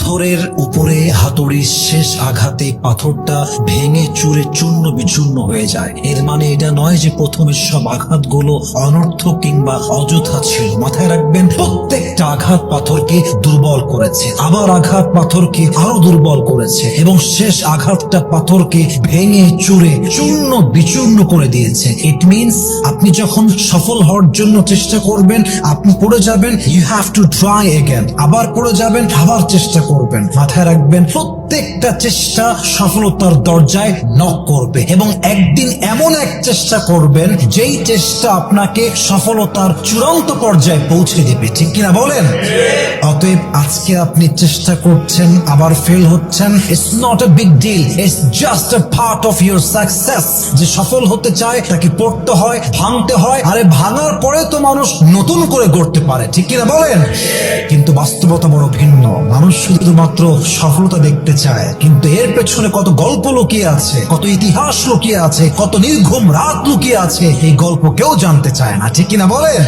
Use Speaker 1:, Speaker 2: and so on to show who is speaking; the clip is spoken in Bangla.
Speaker 1: পাথরের উপরে হাতুড়ির শেষ আঘাতে পাথরটা ভেঙে চুরে চূর্ণ বিচূর্ণ হয়ে যায়। এর মানে এটা নয় যে প্রথমের সব আঘাতগুলো অনর্থক কিংবা অযথা ছিল। মাথায় রাখবেন, প্রত্যেকটা আঘাত পাথরকে দুর্বল করেছে, আবার আঘাত পাথরকে আরো দুর্বল করেছে, এবং শেষ আঘাতটা পাথরকে ভেঙে চুরে চূর্ণ বিচূর্ণ করে দিয়েছে। ইট মিনস আপনি যখন সফল হওয়ার জন্য চেষ্টা করবেন, আপনি পড়ে যাবেন, you have to try again. আবার পড়ে যাবেন, আবার চেষ্টা করবেন। মাথায় রাখবেন, প্রত্যেকটা চেষ্টা সফলতার দরজায় নক করবে, এবং একদিন এমন এক চেষ্টা করবেন যেই চেষ্টা আপনাকে সফলতার চূড়ান্ত পর্যায়ে পৌঁছে দেবে। ঠিক কিনা বলেন? অতএব আজকে আপনি চেষ্টা করছেন, আবার ফেল হচ্ছেন, it's not a big deal, it's just a part of your success. যে সফল হতে চায় তাকে পড়তে হয়, ভাঙতে হয়, আরে ভাঙার পরে তো মানুষ নতুন করে গড়তে পারে। ঠিক কিনা বলেন? কিন্তু বাস্তবতা বড় ভিন্ন। মানুষ শুধুমাত্র সফলতা দেখতে চায়, কিন্তু এর পেছনে কত গল্প লুকিয়ে আছে, কত ইতিহাস লুকিয়ে আছে, কত নির্ঘুম রাত লুকিয়ে আছে, এই গল্প কেউ জানতে চায় না। ঠিক কিনা বলেন?